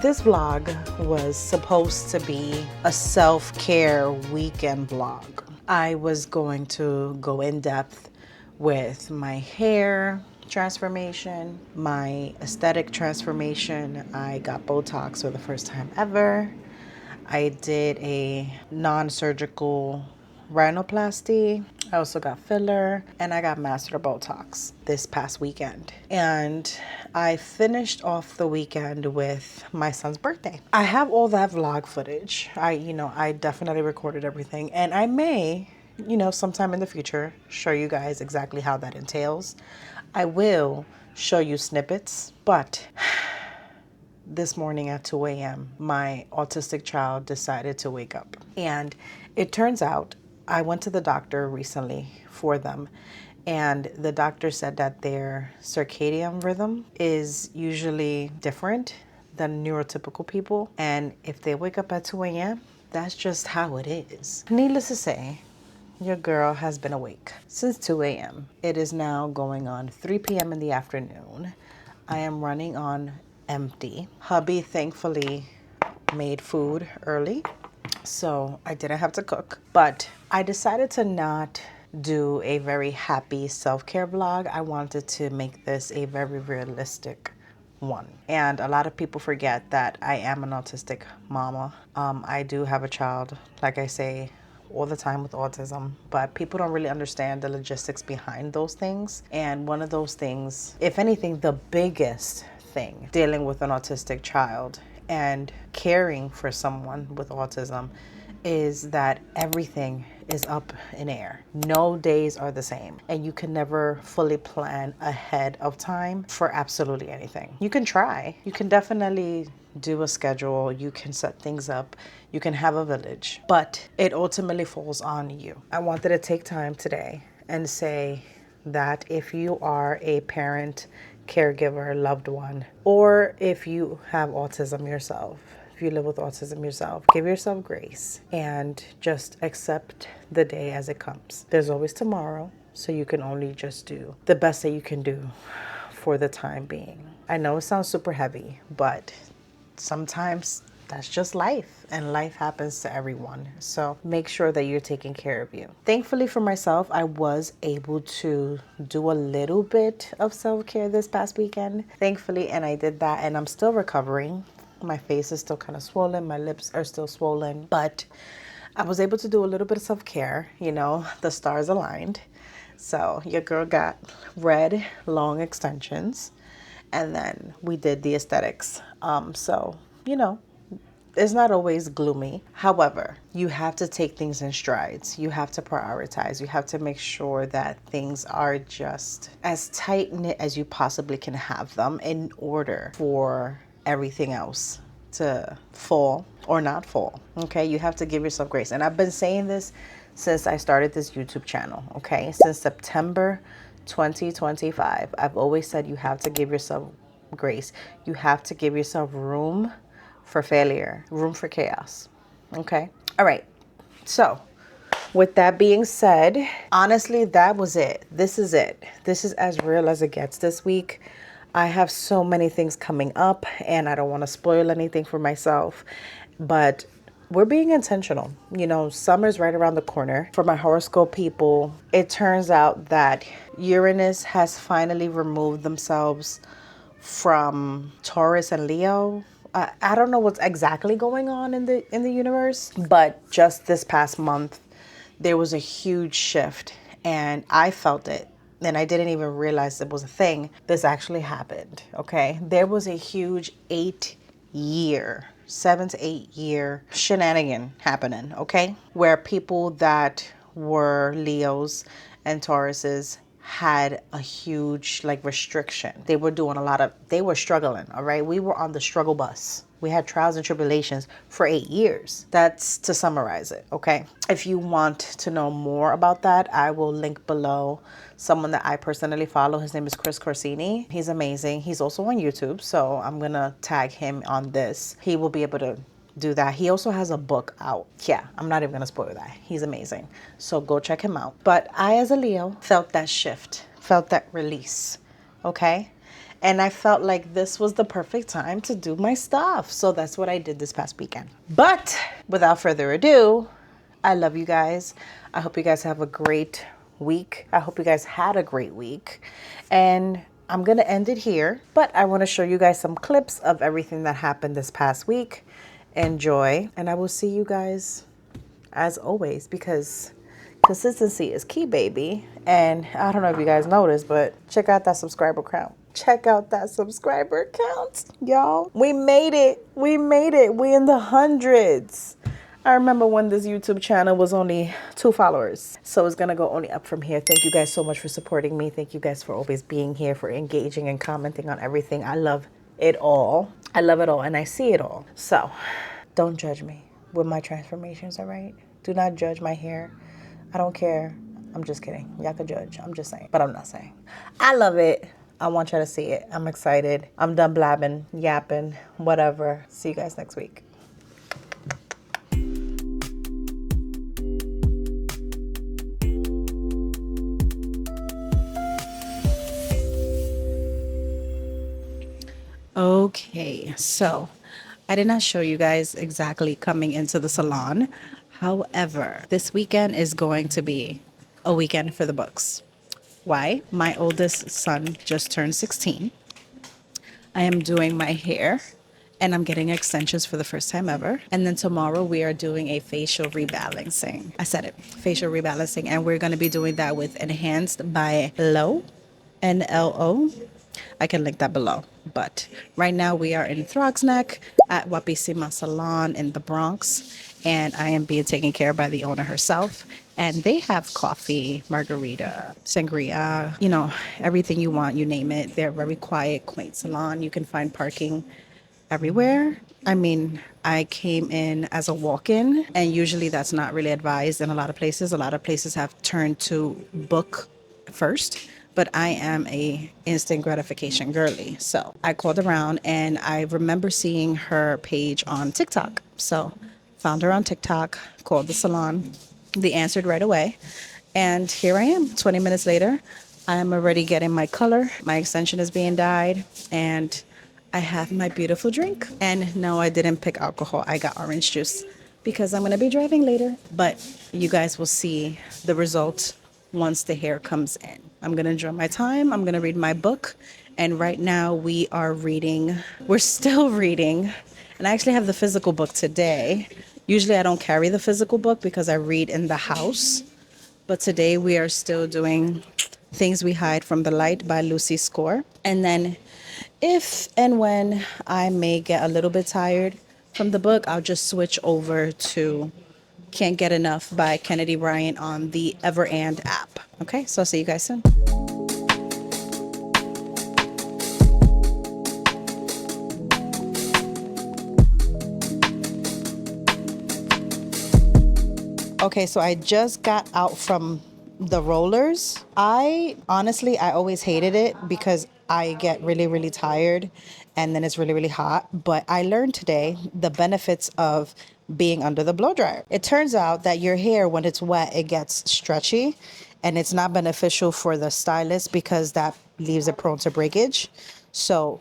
This vlog was supposed to be a self-care weekend vlog. I was going to go in depth with my hair transformation, my aesthetic transformation. I got Botox for the first time ever. I did a non-surgical rhinoplasty. I also got filler and I got master Botox this past weekend. And I finished off the weekend with my son's birthday. I have all that vlog footage. I definitely recorded everything, and I may, sometime in the future show you guys exactly how that entails. I will show you snippets, but this morning at 2 a.m., my autistic child decided to wake up. And it turns out I went to the doctor recently for them, and the doctor said that their circadian rhythm is usually different than neurotypical people. And if they wake up at 2 a.m., that's just how it is. Needless to say, your girl has been awake since 2 a.m. It is now going on 3 p.m. in the afternoon. I am running on empty. Hubby thankfully made food early, so I didn't have to cook. But I decided to not do a very happy self-care vlog. I wanted to make this a very realistic one. And a lot of people forget that I am an autistic mama. I do have a child, like I say all the time, with autism, but people don't really understand the logistics behind those things. And one of those things, if anything, the biggest thing dealing with an autistic child and caring for someone with autism is that everything is up in air. No days are the same, and you can never fully plan ahead of time for absolutely anything. You can try. You can definitely do a schedule. You can set things up. You can have a village, but it ultimately falls on you. I wanted to take time today and say that if you are a parent, caregiver, loved one, or if you have autism yourself, if you live with autism yourself, give yourself grace and just accept the day as it comes. There's always tomorrow, so you can only just do the best that you can do for the time being. I know it sounds super heavy, but sometimes that's just life, and life happens to everyone. So make sure that you're taking care of you. Thankfully for myself, I was able to do a little bit of self-care this past weekend, thankfully, and I did that, and I'm still recovering. My face is still kind of swollen. My lips are still swollen, but I was able to do a little bit of self-care. The stars aligned. So your girl got red long extensions, and then we did the aesthetics. It's not always gloomy. However, you have to take things in strides. You have to prioritize. You have to make sure that things are just as tight-knit as you possibly can have them in order for everything else to fall or not fall. Okay, you have to give yourself grace. And I've been saying this since I started this YouTube channel. Okay, since September 2025, I've always said you have to give yourself grace. You have to give yourself room for failure, room for chaos. Okay, all right. So with that being said, honestly, that was it. This is it. This is as real as it gets this week. I have so many things coming up, and I don't want to spoil anything for myself, but we're being intentional. Summer's right around the corner. For my horoscope people, it turns out that Uranus has finally removed themselves from Taurus and Leo. I don't know what's exactly going on in the universe, but just this past month, there was a huge shift, and I felt it. And I didn't even realize it was a thing. This actually happened, okay? There was a huge 7 to 8 year shenanigan happening, okay? Where people that were Leos and Tauruses had a huge restriction. They were struggling, all right? We were on the struggle bus. We had trials and tribulations for 8 years. That's to summarize it, okay? If you want to know more about that, I will link below someone that I personally follow. His name is Chris Corsini. He's amazing. He's also on YouTube, so I'm gonna tag him on this. He will be able to do that. He also has a book out. Yeah, I'm not even gonna spoil that. He's amazing. So go check him out. But I, as a Leo, felt that shift, felt that release, okay? And I felt like this was the perfect time to do my stuff. So that's what I did this past weekend. But without further ado, I love you guys. I hope you guys have a great week. I hope you guys had a great week. And I'm going to end it here, but I want to show you guys some clips of everything that happened this past week. Enjoy, and I will see you guys as always, because consistency is key, baby. And I don't know if you guys noticed, but check out that subscriber count. Check out that subscriber count, y'all. We made it. We made it. We in the hundreds. I remember when this YouTube channel was only 2 followers. So it's going to go only up from here. Thank you guys so much for supporting me. Thank you guys for always being here, for engaging and commenting on everything. I love it all. I love it all, and I see it all. So don't judge me with my transformations, all right? Do not judge my hair. I don't care. I'm just kidding. Y'all can judge. I'm just saying. But I'm not saying. I love it. I want y'all to see it. I'm excited. I'm done blabbing, yapping, whatever. See you guys next week. Okay, so I did not show you guys exactly coming into the salon. However, this weekend is going to be a weekend for the books. Why? My oldest son just turned 16. I am doing my hair and I'm getting extensions for the first time ever. And then tomorrow we are doing a facial rebalancing. I said it, facial rebalancing. And we're going to be doing that with Enhanced by Lo, NLO. I can link that below. But right now we are in Throgs Neck at Wapisima Salon in the Bronx. And I am being taken care of by the owner herself. And they have coffee, margarita, sangria, you know, everything you want, you name it. They're a very quiet, quaint salon. You can find parking everywhere. I mean, I came in as a walk-in, and usually that's not really advised in a lot of places. A lot of places have turned to book first, but I am a instant gratification girly. So I called around and I remember seeing her page on TikTok. So found her on TikTok, called the salon. They answered right away. And here I am, 20 minutes later. I am already getting my color. My extension is being dyed, and I have my beautiful drink. And no, I didn't pick alcohol. I got orange juice because I'm going to be driving later. But you guys will see the result once the hair comes in. I'm going to enjoy my time. I'm going to read my book. And right now we're still reading. And I actually have the physical book today. Usually I don't carry the physical book because I read in the house. But today we are still doing Things We Hide from the Light by Lucy Score. And then if and when I may get a little bit tired from the book, I'll just switch over to Can't Get Enough by Kennedy Bryant on the Everand app. Okay, so I'll see you guys soon. Okay, so I just got out from the rollers. I always hated it because I get really, really tired and then it's really, really hot. But I learned today the benefits of being under the blow dryer. It turns out that your hair, when it's wet, it gets stretchy, and it's not beneficial for the stylist because that leaves it prone to breakage. So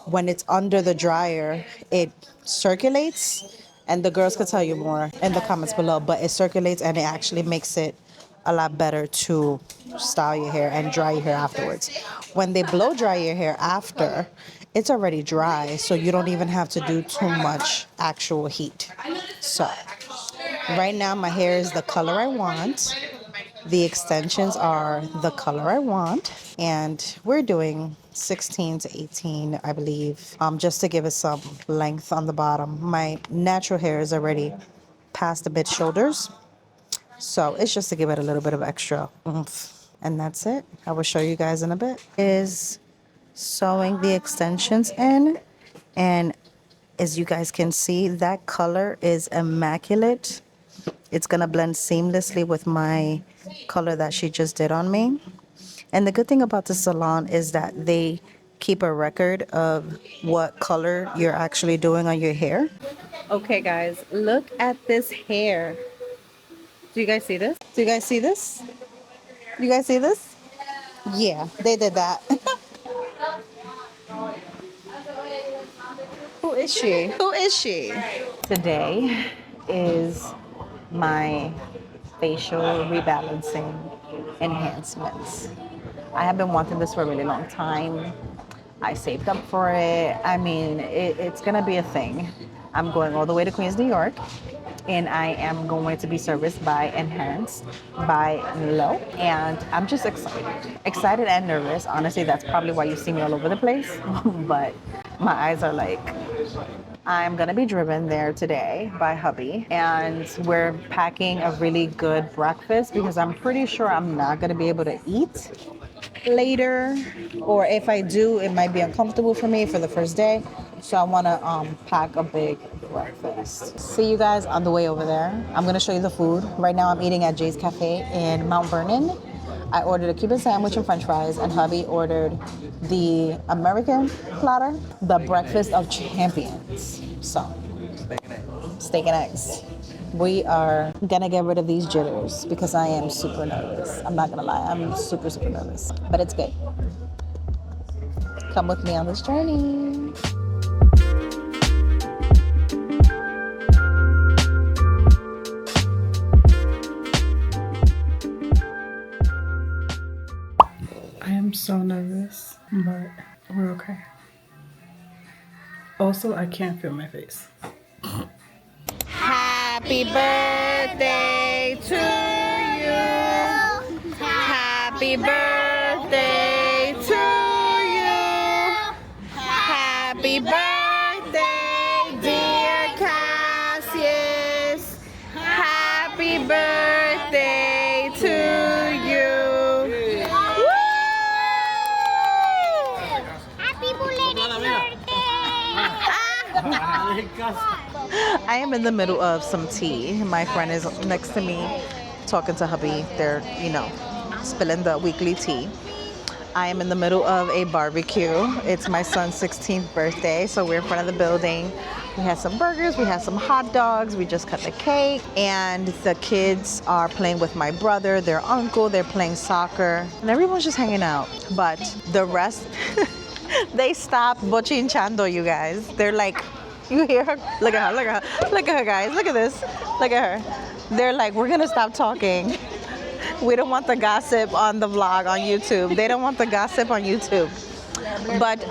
when it's under the dryer, it circulates, and the girls could tell you more in the comments below, but it circulates and it actually makes it a lot better to style your hair and dry your hair afterwards. When they blow dry your hair after, it's already dry, so you don't even have to do too much actual heat. So right now my hair is the color I want. The extensions are the color I want, and we're doing 16 to 18, I believe, just to give it some length on the bottom. My natural hair is already past the mid shoulders, so it's just to give it a little bit of extra oomph, and that's it. I will show you guys in a bit. Is sewing the extensions in, and as you guys can see, that color is immaculate. It's gonna blend seamlessly with my color that she just did on me. And the good thing about the salon is that they keep a record of what color you're actually doing on your hair. Okay guys, look at this hair. Do you guys see this? Do you guys see this? You guys see this? Yeah, they did that. is she? Who is she? Today is my facial rebalancing enhancements. I have been wanting this for a really long time. I saved up for it. I mean, it's gonna be a thing. I'm going all the way to Queens, New York, and I am going to be serviced by Enhanced by Milo, and I'm just excited. Excited and nervous. Honestly, that's probably why you see me all over the place, but my eyes are like, I'm gonna be driven there today by hubby, and we're packing a really good breakfast because I'm pretty sure I'm not gonna be able to eat later, or if I do, it might be uncomfortable for me for the first day. So I wanna pack a big breakfast. See you guys on the way over there. I'm gonna show you the food. Right now I'm eating at Jay's Cafe in Mount Vernon. I ordered a Cuban sandwich and french fries, and hubby ordered the American platter, the breakfast of champions. So, steak and eggs. We are gonna get rid of these jitters because I am super nervous. I'm not gonna lie, I'm super, super nervous, but it's good. Come with me on this journey. I am so nervous, but we're okay. Also, I can't feel my face. Happy birthday to you. Happy birthday to you. Happy birthday, dear Cassius. Happy birthday to you. Woo! Happy belated birthday! I am in the middle of some tea. My friend is next to me talking to hubby. They're, spilling the weekly tea. I am in the middle of a barbecue. It's my son's 16th birthday, so we're in front of the building. We had some burgers, we had some hot dogs, we just cut the cake, and the kids are playing with my brother, their uncle, they're playing soccer, and everyone's just hanging out. But the rest, they stopped bochinchando, you guys. They're like, you hear her? Look at her, look at her, look at her, guys. Look at this, look at her. They're like, we're gonna stop talking. We don't want the gossip on the vlog on YouTube. They don't want the gossip on YouTube. But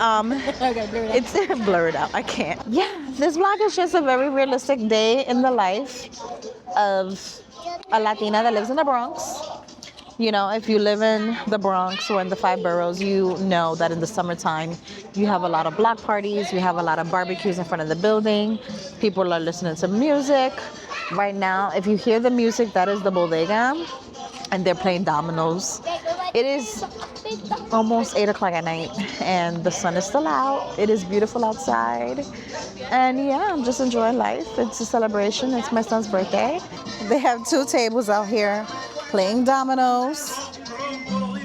it's blurred out. I can't. Yeah, this vlog is just a very realistic day in the life of a Latina that lives in the Bronx. If you live in the Bronx or in the 5 boroughs, you know that in the summertime, you have a lot of block parties, you have a lot of barbecues in front of the building. People are listening to music. Right now, if you hear the music, that is the bodega, and they're playing dominoes. It is almost 8 o'clock at night, and the sun is still out. It is beautiful outside. And yeah, I'm just enjoying life. It's a celebration. It's my son's birthday. They have 2 tables out here playing dominoes.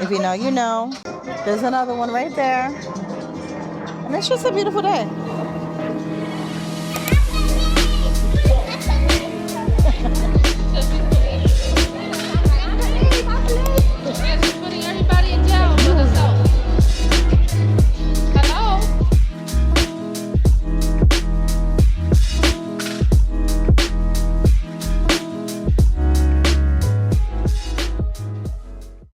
If you know, you know. There's another one right there. And it's just a beautiful day.